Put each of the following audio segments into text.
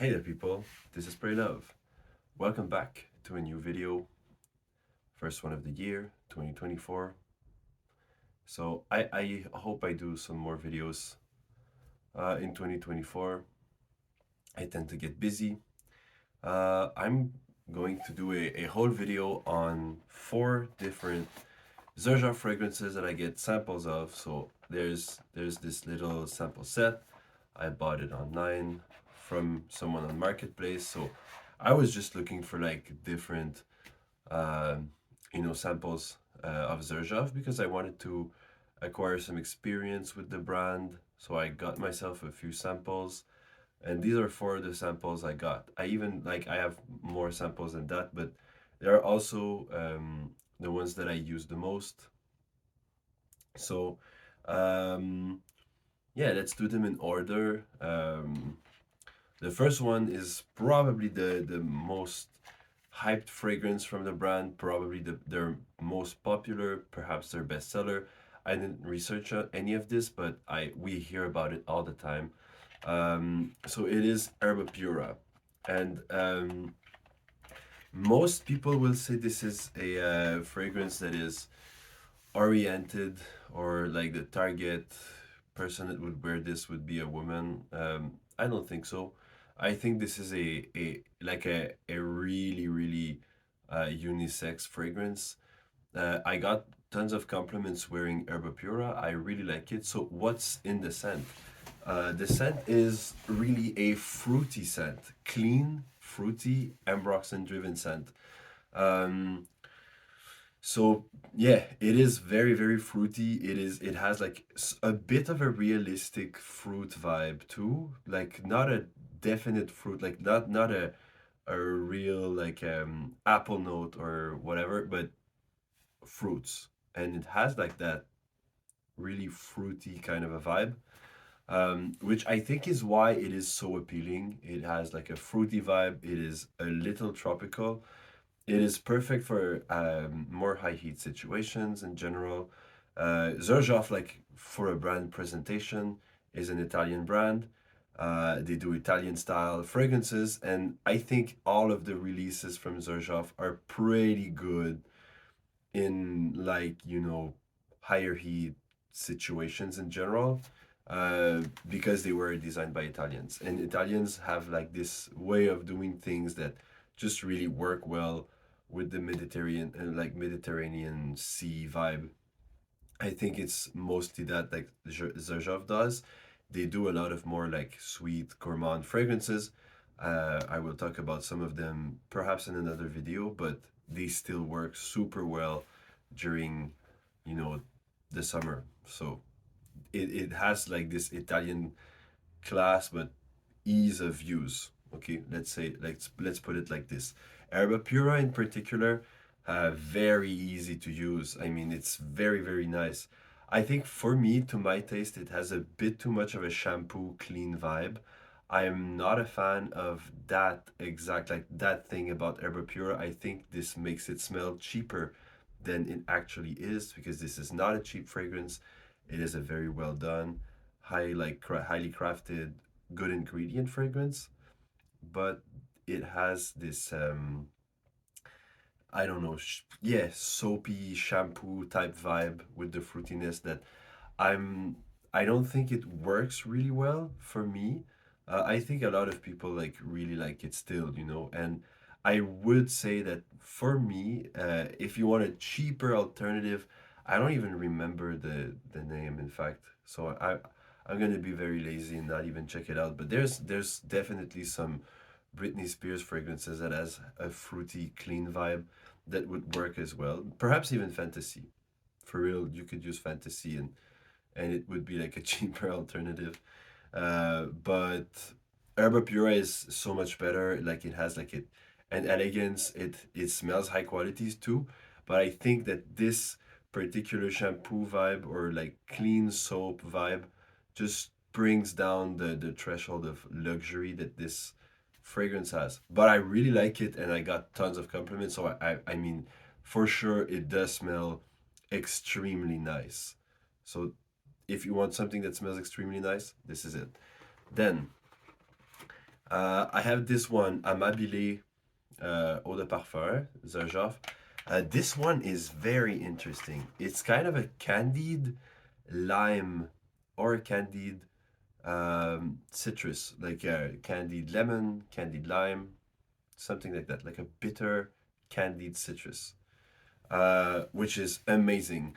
Hey there people, this is Pray Love. Welcome back to a new video, first one of the year, 2024. So I hope I do some more videos in 2024. I tend to get busy. I'm going to do a whole video on 4 different Xerjoff fragrances that I get samples of. So there's this little sample set. I bought it online from someone on Marketplace. So I was just looking for like different, um, samples of Xerjoff because I wanted to acquire some experience with the brand. So I got myself a few samples, and these are 4 of the samples I got. I have more samples than that, but there are also the ones that I use the most. So, um, yeah, let's do them in order. The first one is probably the most hyped fragrance from the brand, probably their most popular, perhaps their bestseller. I didn't research any of this, but we hear about it all the time. So it is Erba Pura, and most people will say this is a fragrance that is oriented, or like the target person that would wear this would be a woman. I don't think so. I think this is a really unisex fragrance. I got tons of compliments wearing Erba Pura. I really like it. So what's in the scent? The scent is really a fruity scent, clean, fruity, ambroxan driven scent. Um, so yeah, it is very fruity. It has like a bit of a realistic fruit vibe too. Like not a definite fruit, like not a real like apple note or whatever, but fruits. And it has like that really fruity kind of a vibe. Which I think is why it is so appealing. It has like a fruity vibe. It is a little tropical. It is perfect for more high heat situations in general. Xerjoff, like for a brand presentation, is an Italian brand. They do Italian style fragrances, and I think all of the releases from Xerjoff are pretty good in higher heat situations in general, because they were designed by Italians, and Italians have like this way of doing things that just really work well with the Mediterranean Sea vibe. I think it's mostly that like Xerjoff does. They do a lot of more like sweet gourmand fragrances. I will talk about some of them perhaps in another video, but they still work super well during, you know, the summer. So it has like this Italian class, but ease of use. Okay, let's put it like this. Erba Pura in particular, very easy to use. I mean, it's very nice. I think for me, to my taste, it has a bit too much of a shampoo clean vibe. I am not a fan of that thing about Erba Pura. I think this makes it smell cheaper than it actually is, because this is not a cheap fragrance. It is a very well done, highly crafted, good ingredient fragrance, but it has this I don't know, yeah, soapy shampoo type vibe with the fruitiness that I'm I don't think it works really well for me. I think a lot of people like really like it still, and I would say that for me, if you want a cheaper alternative, I don't even remember the name, in fact. So I'm gonna be very lazy and not even check it out. But there's definitely some Britney Spears fragrances that has a fruity, clean vibe that would work as well. Perhaps even Fantasy. For real, you could use Fantasy, and it would be like a cheaper alternative. But Herba Pura is so much better. Like it has like an elegance. It smells high qualities too. But I think that this particular shampoo vibe, or like clean soap vibe, just brings down the threshold of luxury that this fragrance has. But I really like it, and I got tons of compliments. So I mean, for sure, it does smell extremely nice. So if you want something that smells extremely nice, this is it. Then I have this one, Amabile Eau de Parfum, Xerjoff. This one is very interesting. It's kind of a candied lime or candied citrus, like candied lemon, candied lime, something like that, like a bitter candied citrus, which is amazing.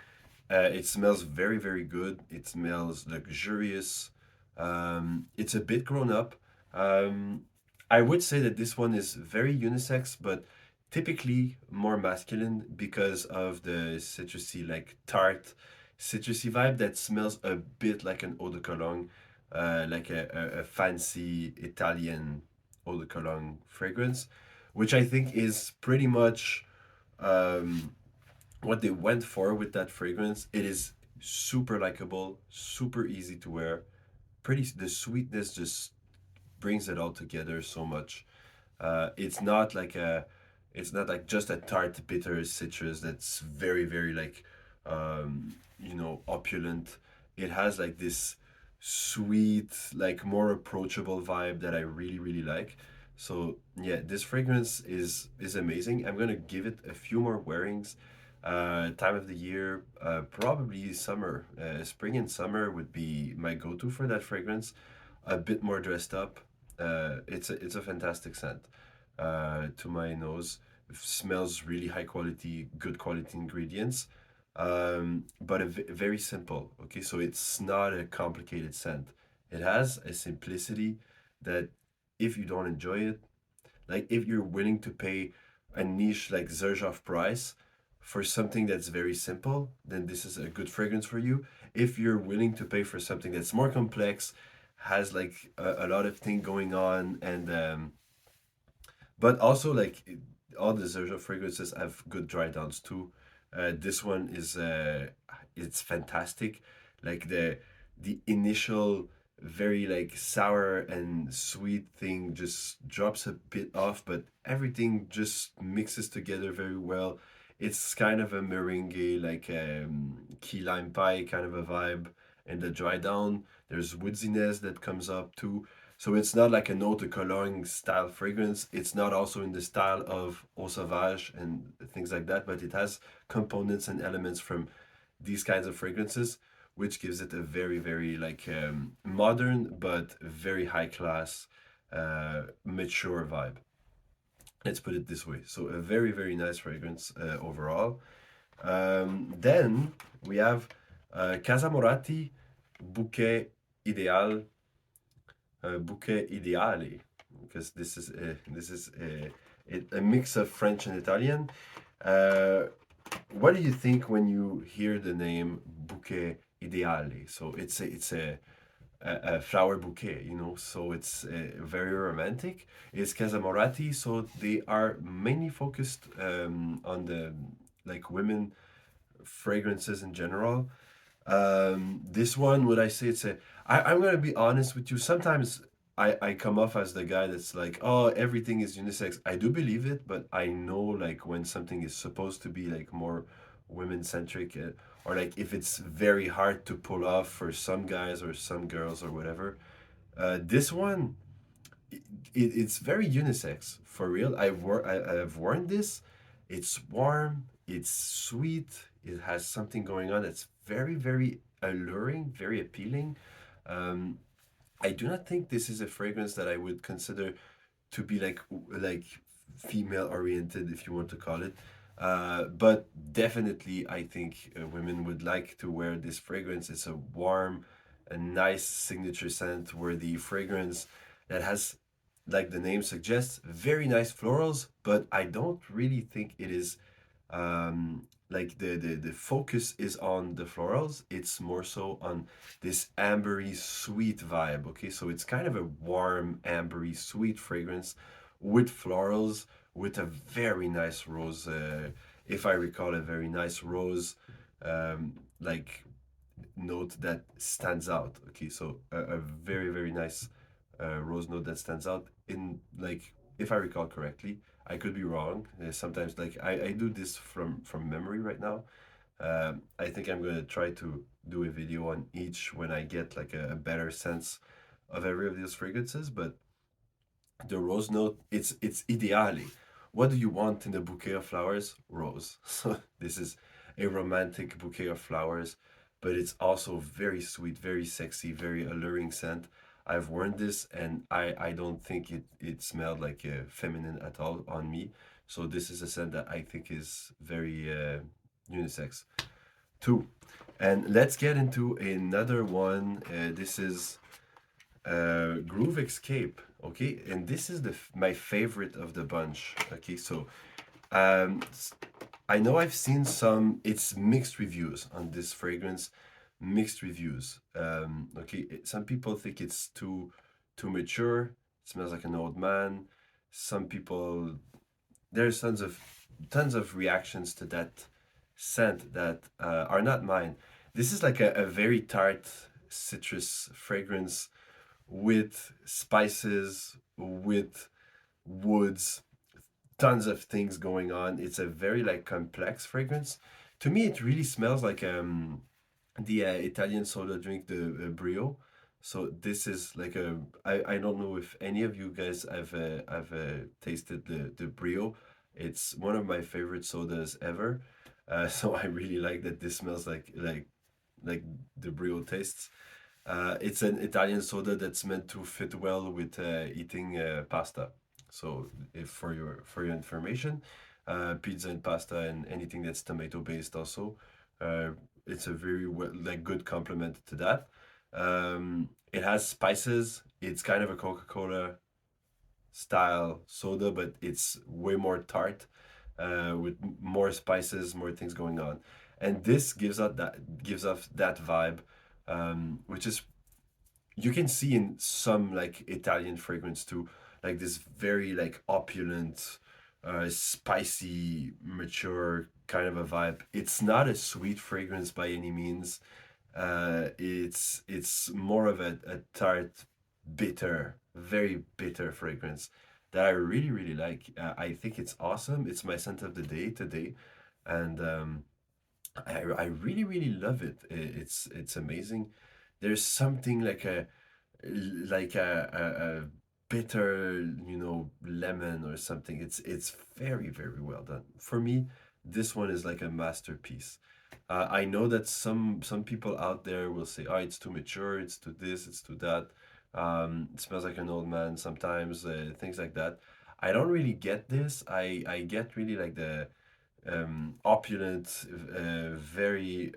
It smells very, very good. It smells luxurious. It's a bit grown up. Um, I would say that this one is very unisex, but typically more masculine because of the citrusy, like tart, citrusy vibe that smells a bit like an eau de cologne, like a fancy Italian eau de cologne fragrance, which I think is pretty much um, what they went for with that fragrance. It is super likable, super easy to wear. Pretty, the sweetness just brings it all together so much. It's not like a, it's not like just a tart bitter citrus that's very very like, opulent. It has like this sweet, like more approachable vibe that I really really like. So yeah, this fragrance is amazing. I'm gonna give it a few more wearings. Time of the year, probably summer. Spring and summer would be my go-to for that fragrance. A bit more dressed up. It's a fantastic scent. To my nose, it smells really high quality, good quality ingredients, but very simple. Okay, so it's not a complicated scent. It has a simplicity that, if you don't enjoy it, like if you're willing to pay a niche like Xerjoff price for something that's very simple, then this is a good fragrance for you. If you're willing to pay for something that's more complex, has like a lot of thing going on, and but also like all the Xerjoff fragrances have good dry downs too. This one is it's fantastic. Like the initial very like sour and sweet thing just drops a bit off, but everything just mixes together very well. It's kind of a meringue, like key lime pie kind of a vibe. And the dry down, there's woodiness that comes up too. So it's not like an eau de cologne style fragrance. It's not also in the style of Eau Sauvage and things like that, but it has components and elements from these kinds of fragrances, which gives it a very, very like modern but very high class, mature vibe. Let's put it this way. So a very, very nice fragrance overall. Then we have Casamorati Bouquet Ideal, Bouquet Ideale, because this is a mix of French and Italian. Uh, what do you think when you hear the name Bouquet Ideale? So it's a flower bouquet, so it's very romantic. It's Casamorati, so they are mainly focused on the like women fragrances in general. This one, would I say it's a? I'm gonna be honest with you. Sometimes I come off as the guy that's like, oh, everything is unisex. I do believe it, but I know like when something is supposed to be like more women centric, or like if it's very hard to pull off for some guys or some girls or whatever. This one, it's very unisex for real. I've worn this. It's warm. It's sweet. It has something going on that's very very alluring, very appealing. Um, I do not think this is a fragrance that I would consider to be like female oriented, if you want to call it. But definitely, I think women would like to wear this fragrance. It's a warm, a nice signature scent where the fragrance that has, like the name suggests, very nice florals, but I don't really think it is like the focus is on the florals. It's more so on this ambery sweet vibe. Okay, so it's kind of a warm ambery sweet fragrance with florals, with a very nice rose, if I recall, a very nice rose like note that stands out. Okay, so a very very nice rose note that stands out in, like, if I recall correctly. I could be wrong. Sometimes, like, I do this from memory right now. I think I'm gonna try to do a video on each when I get like a better sense of every of these fragrances. But the rose note, it's ideale. What do you want in a bouquet of flowers? Rose. So this is a romantic bouquet of flowers, but it's also very sweet, very sexy, very alluring scent. I've worn this and I don't think it smelled like feminine at all on me. So this is a scent that I think is very unisex too. And let's get into another one. This is Groove Escape. Okay, and this is my favorite of the bunch. Okay, so um, s- I know I've seen some. It's mixed reviews on this fragrance. Mixed reviews. Okay, some people think it's too mature. It smells like an old man. Some people there's tons of reactions to that scent that are not mine. This is like a very tart citrus fragrance with spices, with woods, tons of things going on. It's a very like complex fragrance. To me, it really smells like the Italian soda drink, the Brio. So this is like I don't know if any of you guys have tasted the Brio. It's one of my favorite sodas ever. So I really like that this smells like the Brio tastes. It's an Italian soda that's meant to fit well with eating pasta. So, if for your information, pizza and pasta and anything that's tomato based also, uh, it's a very like good complement to that. It has spices. It's kind of a Coca-Cola style soda, but it's way more tart, with more spices, more things going on. And this gives off that vibe, which is you can see in some like Italian fragrance too, like this very like opulent, spicy, mature kind of a vibe. It's not a sweet fragrance by any means. It's more of a tart, bitter, very bitter fragrance that I really really like. I think it's awesome. It's my scent of the day today, and I really really love it. It's amazing. There's something like a bitter, lemon or something. It's very very well done. For me, this one is like a masterpiece. I know that some people out there will say, "Oh, it's too mature. It's too this. It's too that. It smells like an old man." Sometimes things like that. I don't really get this. I get really like the opulent, very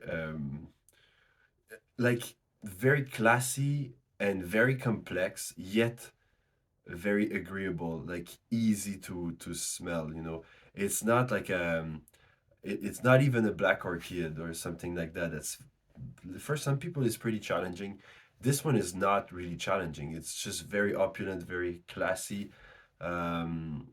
like very classy and very complex, yet very agreeable, like easy to smell. It's not like it's not even a black orchid or something like that. That's for some people is pretty challenging. This one is not really challenging. It's just very opulent, very classy. Um,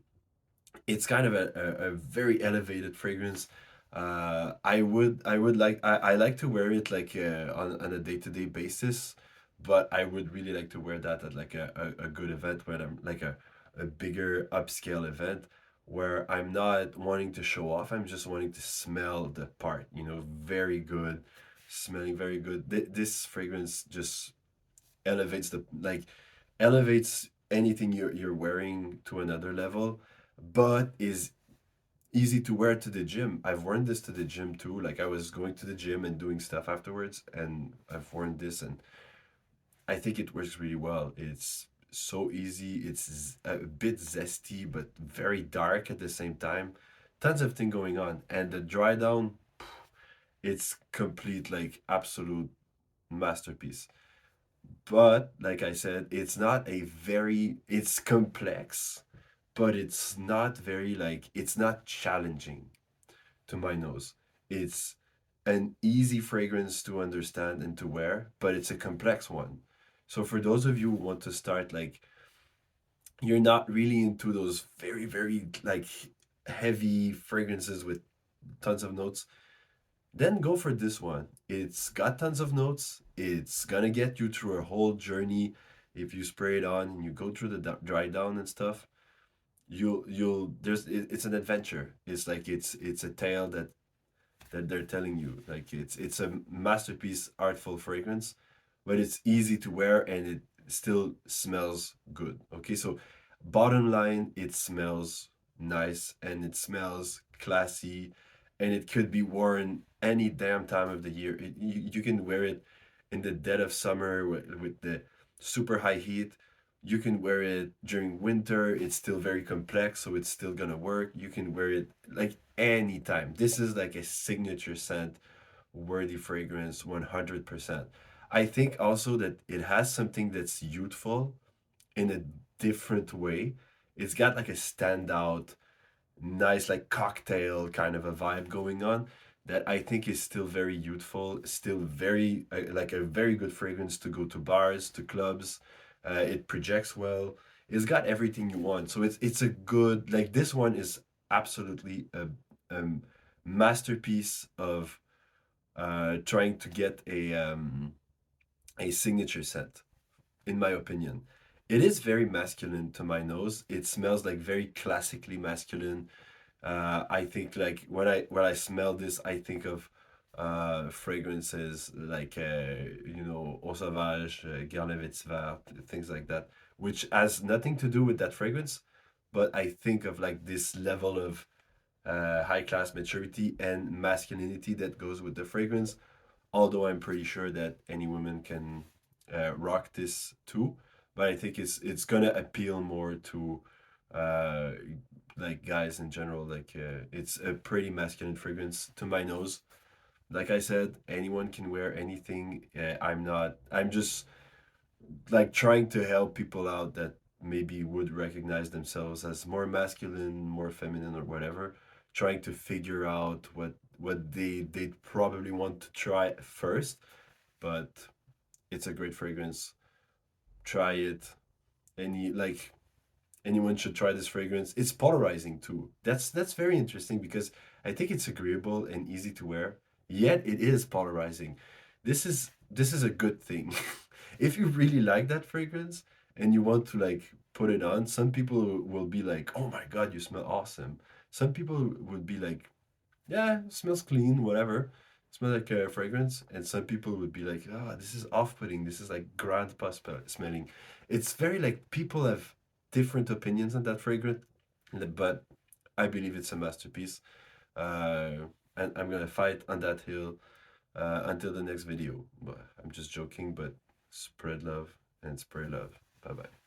it's kind of a very elevated fragrance. I like to wear it like on a day-to-day basis, but I would really like to wear that at like a good event where I'm like a bigger upscale event where I'm not wanting to show off. I'm just wanting to smell the part, very good, smelling very good. This fragrance just elevates the like elevates anything you're wearing to another level, but is easy to wear to the gym. I've worn this to the gym too. Like I was going to the gym and doing stuff afterwards, and I've worn this, and I think it works really well. It's so easy. It's a bit zesty, but very dark at the same time. Tons of thing going on, and the dry down, it's complete, like absolute masterpiece. But like I said, it's complex, but it's not very like it's not challenging to my nose. It's an easy fragrance to understand and to wear, but it's a complex one. So for those of you who want to start, like you're not really into those very very like heavy fragrances with tons of notes, then go for this one. It's got tons of notes. It's gonna get you through a whole journey. If you spray it on and you go through the dry down and stuff, you'll it's an adventure. It's like it's a tale that they're telling you. Like it's a masterpiece, artful fragrance, but it's easy to wear and it still smells good. Okay, so Bottom line, it smells nice and it smells classy, and it could be worn any damn time of the year. You can wear it in the dead of summer with the super high heat. You can wear it during winter. It's still very complex, so it's still gonna work. You can wear it like anytime. This is like a signature scent worthy fragrance 100%. I think also that it has something that's youthful in a different way. It's got like a standout, nice, like cocktail kind of a vibe going on that I think is still very youthful, still very, like a very good fragrance to go to bars, to clubs. It projects well. It's got everything you want. So it's a good, like this one is absolutely a masterpiece of trying to get a signature scent, in my opinion. It is very masculine to my nose. It smells like very classically masculine. I think like when I smell this, I think of fragrances like Eau Sauvage, Garnet Vert, things like that, which has nothing to do with that fragrance, but I think of like this level of high class maturity and masculinity that goes with the fragrance. Although I'm pretty sure that any woman can rock this too, but I think it's gonna appeal more to uh, like guys in general. Like it's a pretty masculine fragrance to my nose. Like I said, anyone can wear anything. I'm not. I'm just like trying to help people out that maybe would recognize themselves as more masculine, more feminine, or whatever, trying to figure out what they probably want to try first. But it's a great fragrance. Try it. Anyone should try this fragrance. It's polarizing too. That's very interesting because I think it's agreeable and easy to wear, yet it is polarizing. This is a good thing. If you really like that fragrance and you want to like put it on, some people will be like, "Oh my God, you smell awesome." Some people would be like, yeah, it smells clean, whatever. Smells like a fragrance. And some people would be like, oh, this is off-putting. This is like grandpa smelling. It's very like people have different opinions on that fragrance, but I believe it's a masterpiece. Uh, and I'm gonna fight on that hill until the next video. Well, I'm just joking, but spread love and spray love. Bye bye.